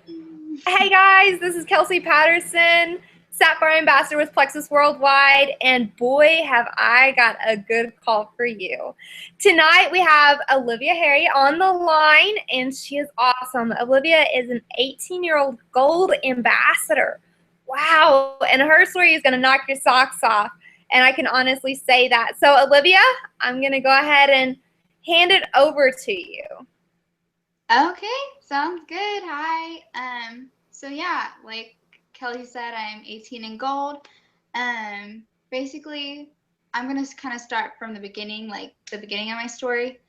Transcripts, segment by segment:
Hey guys, this is Kelsey Patterson, Sapphire Ambassador with Plexus Worldwide, and boy, have I got a good call for you. Tonight we have Olivia Harry on the line, and she is awesome. Olivia is an 18-year-old gold ambassador. Wow, and her story is going to knock your socks off, and I can honestly say that. So, Olivia, I'm going to go ahead and hand it over to you. Okay, sounds good. Hi. So yeah, like Kelly said, I'm 18 and gold. Basically, I'm gonna kind of start from the beginning, like the beginning of my story.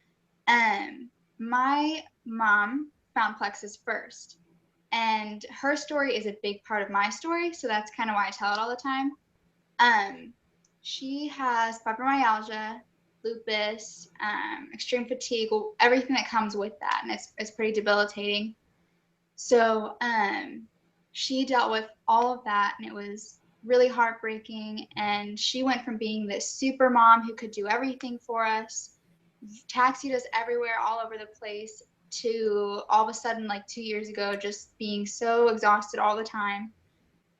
My mom found Plexus first, and her story is a big part of my story, so that's kind of why I tell it all the time. Um, she has fibromyalgia, lupus, extreme fatigue, everything that comes with that, and it's pretty debilitating. So she dealt with all of that, and it was really heartbreaking. And she went from being this super mom who could do everything for us, taxied us everywhere, all over the place, to all of a sudden, like 2 years ago, just being so exhausted all the time.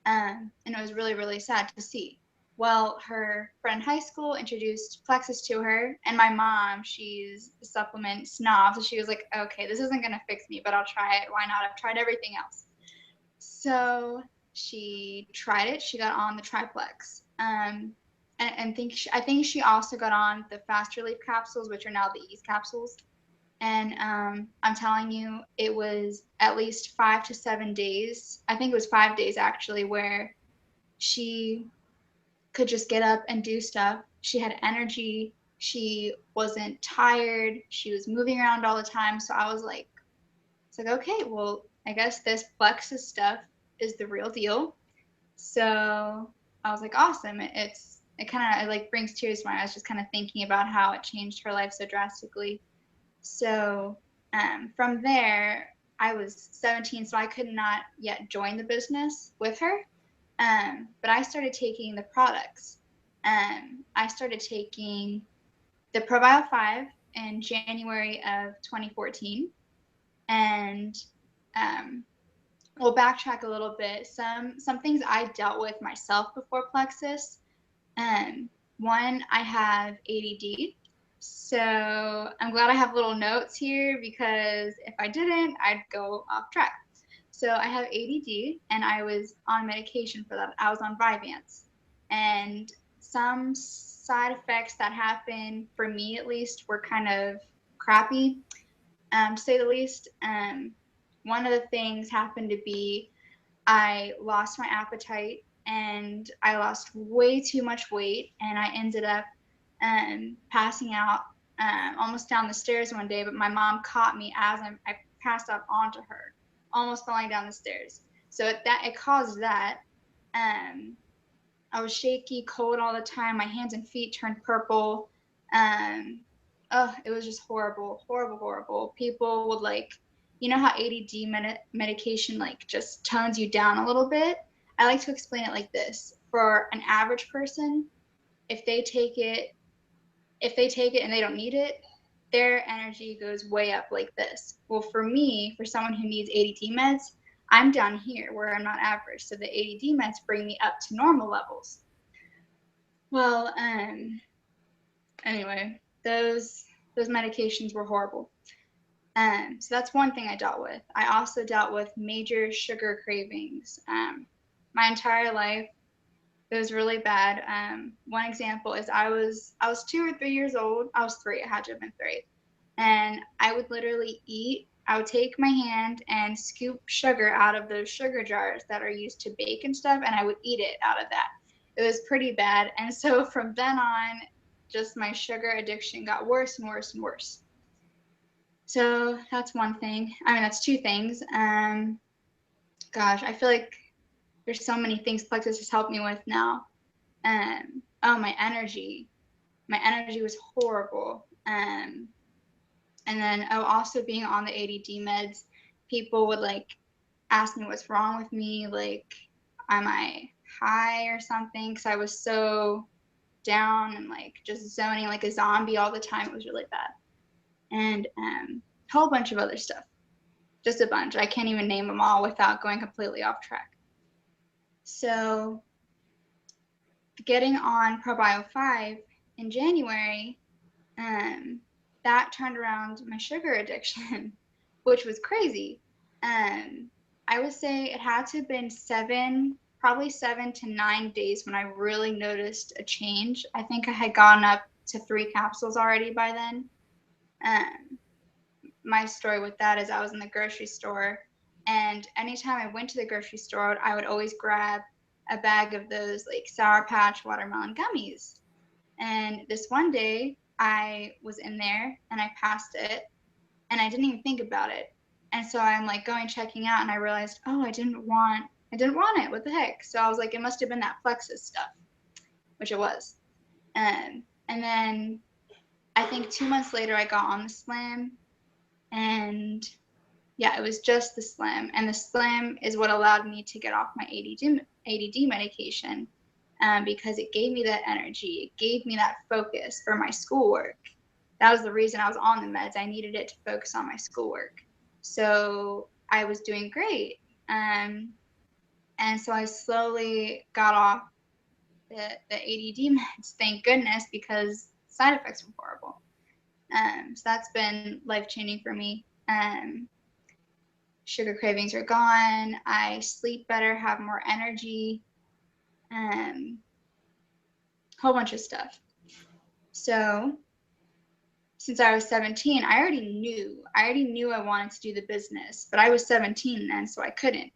And it was really, really sad to see. Well, her friend in high school introduced Plexus to her, and my mom, she's a supplement snob, so she was like, okay, this isn't going to fix me, but I'll try it. Why not? I've tried everything else. So she tried it. She got on the triplex. I think she also got on the fast relief capsules, which are now the ease capsules. And I'm telling you, it was at least 5 to 7 days. I think it was 5 days actually, where she could just get up and do stuff. She had energy. She wasn't tired. She was moving around all the time. So I was like, it's like, okay, well, I guess this Plexus stuff is the real deal. So I was like, awesome. It kind of like brings tears to my eyes just kind of thinking about how it changed her life so drastically. So from there, I was 17, so I could not yet join the business with her. But I started taking the products. I started taking the ProBio 5 in January of 2014. And um, we'll backtrack a little bit. Some things I dealt with myself before Plexus. One, I have ADD. So I'm glad I have little notes here, because if I didn't, I'd go off track. So I have ADD, and I was on medication for that. I was on Vyvanse. And some side effects that happened, for me at least, were kind of crappy, to say the least. One of the things happened to be I lost my appetite, and I lost way too much weight, and I ended up passing out almost down the stairs one day. But my mom caught me as I passed out onto her, almost falling down the stairs. So it caused that. Um, I was shaky, cold all the time. My hands and feet turned purple. Um, oh, it was just horrible, horrible, horrible. People would like, you know how ADD medication like just tones you down a little bit? I like to explain it like this. For an average person, if they take it, and they don't need it, their energy goes way up like this. Well, for me, for someone who needs ADD meds, I'm down here where I'm not average. So the ADD meds bring me up to normal levels. Well, anyway, those medications were horrible. So that's one thing I dealt with. I also dealt with major sugar cravings. My entire life, it was really bad. One example is I was 2 or 3 years old. I was three. I had to have been three, and I would literally eat. I would take my hand and scoop sugar out of those sugar jars that are used to bake and stuff, and I would eat it out of that. It was pretty bad, and so from then on, just my sugar addiction got worse and worse and worse. So that's one thing. I mean, that's two things. Gosh, I feel like there's so many things Plexus has helped me with now. Oh, my energy. My energy was horrible. And then also being on the ADD meds, people would like ask me what's wrong with me, like, am I high or something? Because I was so down and like just zoning like a zombie all the time. It was really bad. And a whole bunch of other stuff. just a bunch. I can't even name them all without going completely off track. So getting on ProBio 5 in January, that turned around my sugar addiction, which was crazy. I would say it had to have been probably 7 to 9 days when I really noticed a change. I think I had gone up to 3 capsules already by then. My story with that is I was in the grocery store, and anytime I went to the grocery store, I would always grab a bag of those like Sour Patch watermelon gummies. And this one day I was in there and I passed it and I didn't even think about it. And so I'm like going checking out and I realized, oh, I didn't want it. What the heck? So I was like, it must have been that Plexus stuff, which it was. And then I think 2 months later I got on the Slim, and yeah, it was just the Slim. And the Slim is what allowed me to get off my ADD medication, because it gave me that energy. It gave me that focus for my schoolwork. That was the reason I was on the meds. I needed it to focus on my schoolwork. So I was doing great. And so I slowly got off the ADD meds, thank goodness, because side effects were horrible. So that's been life-changing for me. Sugar cravings are gone. I sleep better, have more energy, whole bunch of stuff. So since I was 17, I already knew I wanted to do the business, but I was 17 then, so I couldn't.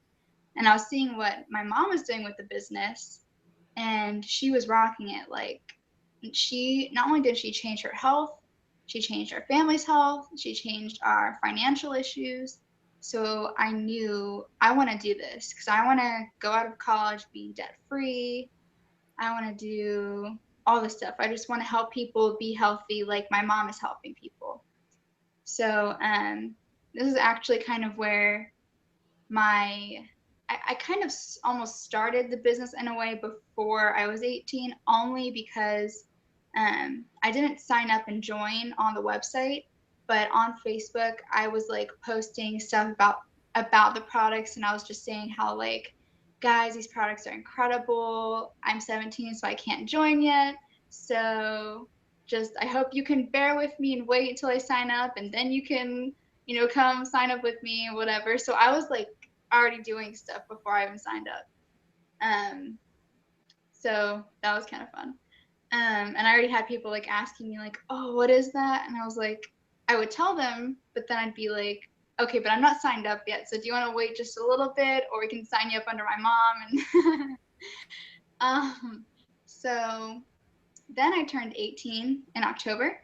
And I was seeing what my mom was doing with the business, and she was rocking it. Like, she, not only did she change her health, she changed our family's health, she changed our financial issues. So I knew I want to do this because I want to go out of college being debt free. I want to do all this stuff. I just want to help people be healthy like my mom is helping people. So this is actually kind of where I kind of almost started the business in a way before I was 18, only because I didn't sign up and join on the website, but on Facebook I was like posting stuff about the products, and I was just saying how, like, guys, these products are incredible. I'm 17, so I can't join yet. So just, I hope you can bear with me and wait until I sign up, and then you can, come sign up with me and whatever. So I was like already doing stuff before I even signed up. So that was kind of fun. And I already had people like asking me like, oh, what is that? And I was like, I would tell them, but then I'd be like, okay, but I'm not signed up yet. So do you want to wait just a little bit, or we can sign you up under my mom? And so then I turned 18 in October,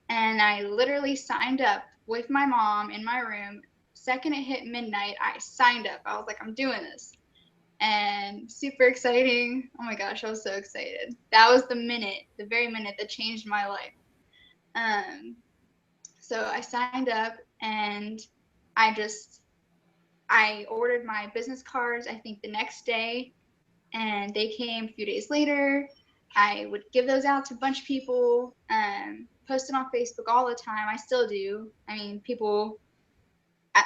and I literally signed up with my mom in my room. Second it hit midnight, I signed up. I was like, I'm doing this. And super exciting. Oh my gosh, I was so excited. That was the very minute that changed my life. So I signed up, and I ordered my business cards, I think the next day, and they came a few days later. I would give those out to a bunch of people, post it on Facebook all the time. I still do. I mean, people,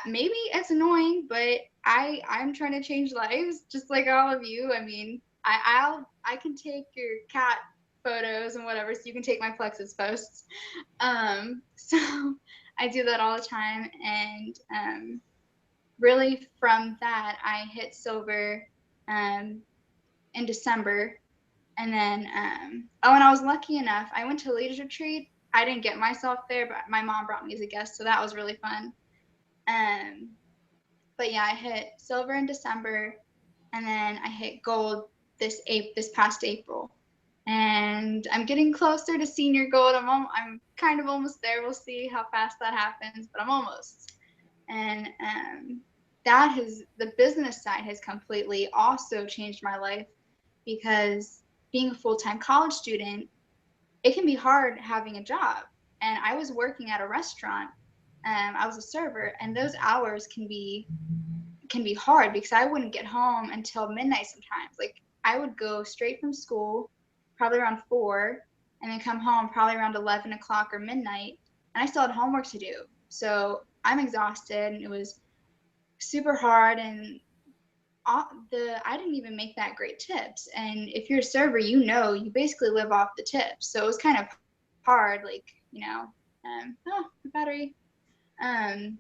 maybe it's annoying, but I'm trying to change lives just like all of you. I mean, I can take your cat photos and whatever, so you can take my Plexus posts. So I do that all the time, and really from that I hit silver in December. And then and I was lucky enough, I went to a ladies retreat. I didn't get myself there, but my mom brought me as a guest, so that was really fun. But yeah, I hit silver in December, and then I hit gold this past April, and I'm getting closer to senior gold. I'm kind of almost there. We'll see how fast that happens, but I'm almost. And the business side has completely also changed my life, because being a full-time college student, it can be hard having a job. And I was working at a restaurant. I was a server, and those hours can be hard because I wouldn't get home until midnight sometimes. Like, I would go straight from school, probably around 4, and then come home probably around 11 o'clock or midnight, and I still had homework to do. So I'm exhausted, and it was super hard, and I didn't even make that great tips. And if you're a server, you basically live off the tips. So it was kind of hard, like, the battery. Um,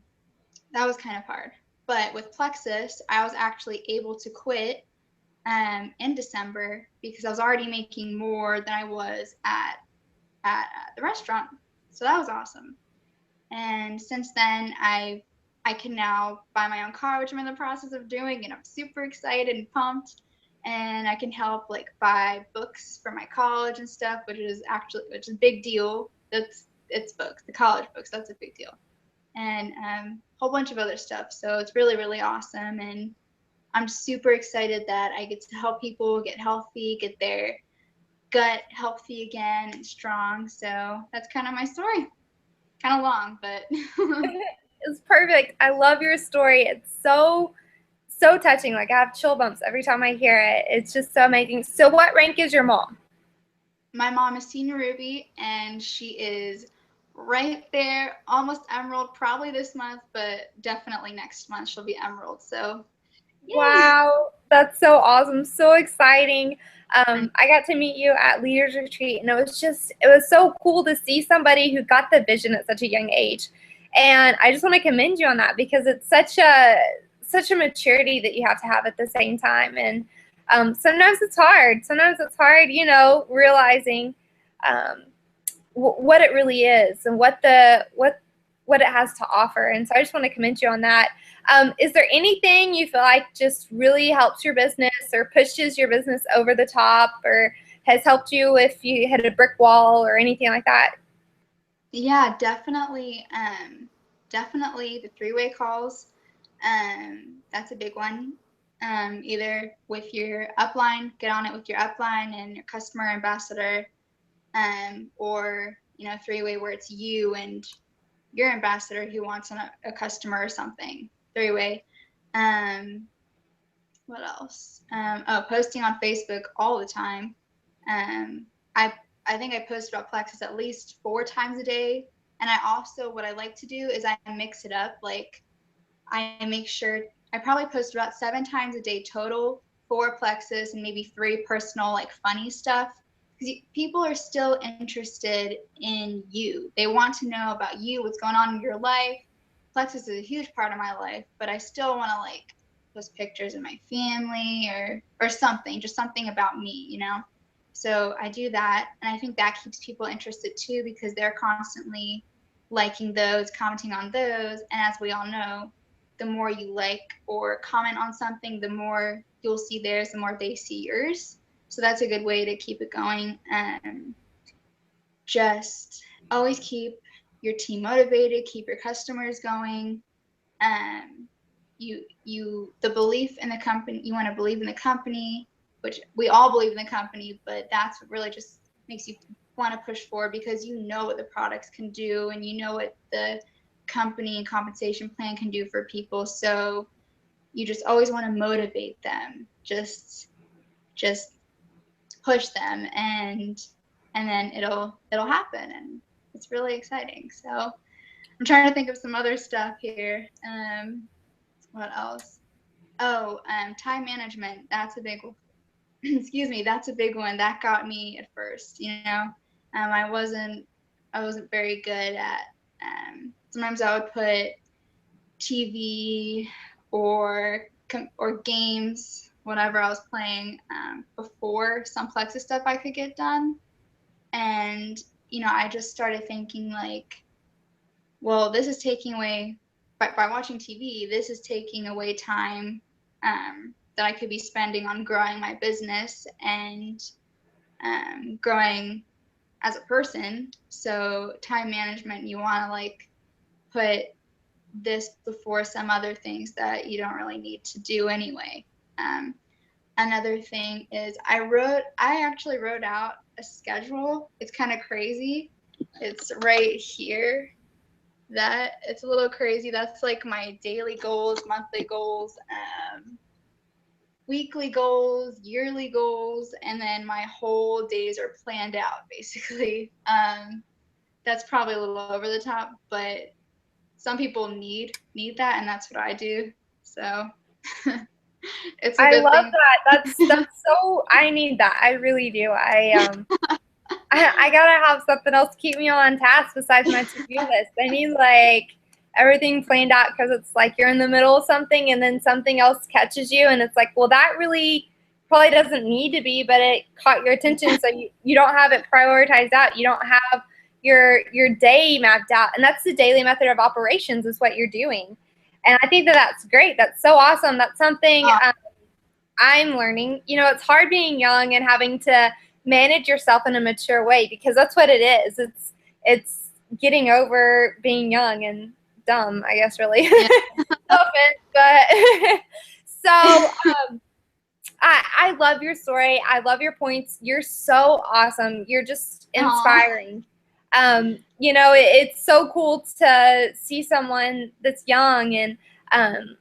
that was kind of hard. But with Plexus, I was actually able to quit in December because I was already making more than I was at the restaurant. So that was awesome. And since then, I can now buy my own car, which I'm in the process of doing, and I'm super excited and pumped. And I can help like buy books for my college and stuff, which is a big deal. It's books, the college books. That's a big deal, and a whole bunch of other stuff. So it's really, really awesome, and I'm super excited that I get to help people get healthy, get their gut healthy again and strong. So that's kind of my story. Kind of long, but It's perfect. I love your story. It's so touching. Like I have chill bumps every time I hear it. It's just so amazing. So what rank is your mom? my mom is senior ruby, and she is right there, almost emerald, probably this month, but definitely next month she'll be emerald. So yay! Wow, that's so awesome. So exciting. I got to meet you at Leaders Retreat, and it was so cool to see somebody who got the vision at such a young age. And I just want to commend you on that because it's such a maturity that you have to have at the same time. And sometimes it's hard. Sometimes it's hard, realizing um, what it really is and what it has to offer. And so I just want to commend you on that. Is there anything you feel like just really helps your business or pushes your business over the top or has helped you if you hit a brick wall or anything like that? Yeah, definitely. Definitely the three-way calls. That's a big one. Either with your upline, get on it with your upline and your customer ambassador, or three-way where it's you and your ambassador who wants a customer or something. Three-way. Um, what else? Posting on Facebook all the time. Um, I I think I post about Plexus at least 4 times a day. And what I like to do is I mix it up. Like I make sure I probably post about 7 times a day total for Plexus and maybe 3 personal, like funny stuff. Because people are still interested in you. They want to know about you, what's going on in your life. Plexus is a huge part of my life, but I still want to like post pictures of my family or something, just something about me. So I do that, and I think that keeps people interested too because they're constantly liking those, commenting on those, and as we all know, the more you like or comment on something, the more you'll see theirs, the more they see yours. So that's a good way to keep it going. And just always keep your team motivated, keep your customers going. Um, the belief in the company, you want to believe in the company, which we all believe in the company, but that's what really just makes you want to push forward because you know what the products can do and you know what the company and compensation plan can do for people. So you just always want to motivate them, just push them, and then it'll happen, and it's really exciting. So I'm trying to think of some other stuff here. What else? Oh, time management. That's a big excuse me, that's a big one. That got me at first, I wasn't very good at sometimes I would put TV or games, whatever I was playing, before some Plexus stuff I could get done. And, I just started thinking like, well, this is taking away by watching TV, this is taking away time that I could be spending on growing my business and growing as a person. So time management, you want to like put this before some other things that you don't really need to do anyway. Um, Another thing is I actually wrote out a schedule. It's kind of crazy. It's right here. That it's a little crazy. That's like my daily goals, monthly goals, weekly goals, yearly goals, and then my whole days are planned out basically. That's probably a little over the top, but some people need that, and that's what I do. So it's a I good love thing. that. That's so, I need that. I really do. I gotta have something else to keep me on task besides my to-do list. I need like everything planned out, because it's like you're in the middle of something and then something else catches you and it's like, well, that really probably doesn't need to be, but it caught your attention, so you don't have it prioritized out. You don't have your day mapped out, and that's the daily method of operations is what you're doing. And I think that that's great. That's so awesome. That's something I'm learning. You know, it's hard being young and having to manage yourself in a mature way, because that's what it is. It's getting over being young and dumb, I guess, really. Yeah. No offense, but so I love your story. I love your points. You're so awesome. You're just Aw. inspiring. You know, it's so cool to see someone that's young and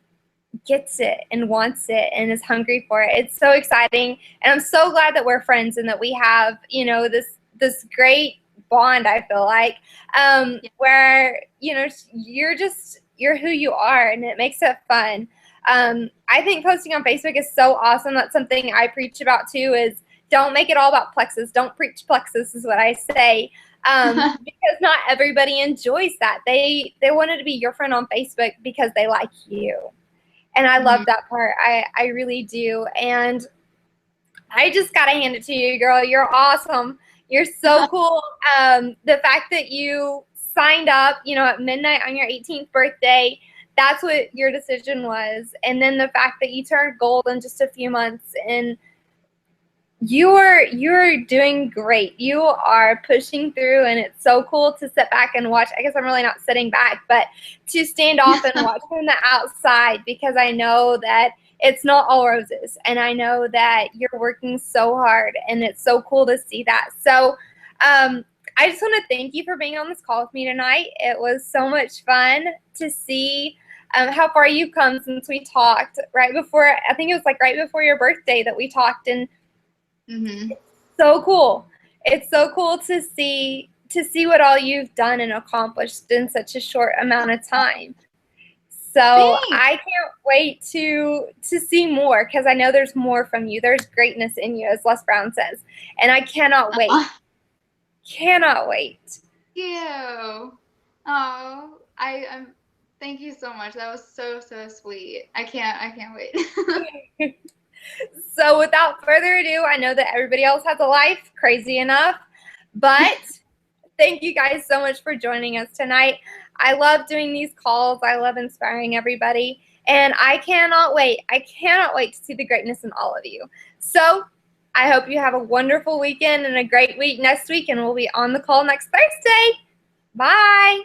gets it and wants it and is hungry for it. It's so exciting, and I'm so glad that we're friends and that we have, you know, this great bond. I feel like Yeah. where, you know, you're who you are, and it makes it fun. I think posting on Facebook is so awesome. That's something I preach about too. Is don't make it all about plexus. Don't preach plexus is what I say. Because not everybody enjoys that. They wanted to be your friend on Facebook because they like you. And I love Mhm. that part. I really do. And I just got to hand it to you, girl. You're awesome. You're so cool. The fact that you signed up, you know, at midnight on your 18th birthday, that's what your decision was. And then the fact that you turned gold in just a few months, and you're doing great. You are pushing through, and it's so cool to sit back and watch. I guess I'm really not sitting back, but to stand off and watch from the outside, because I know that it's not all roses, and I know that you're working so hard, and it's so cool to see that. So I just want to thank you for being on this call with me tonight. It was so much fun to see how far you've come since we talked right before, I think it was like right before your birthday that we talked, and Mhm. so cool. It's so cool to see what all you've done and accomplished in such a short amount of time. So Thanks. I can't wait to see more, because I know there's more from you. There's greatness in you, as Les Brown says, and I cannot wait. Aw. Cannot wait. You. Oh, thank you so much. That was so sweet. I can't wait. So without further ado, I know that everybody else has a life, crazy enough, but thank you guys so much for joining us tonight. I love doing these calls. I love inspiring everybody. And I cannot wait. I cannot wait to see the greatness in all of you. So I hope you have a wonderful weekend and a great week next week. And we'll be on the call next Thursday. Bye.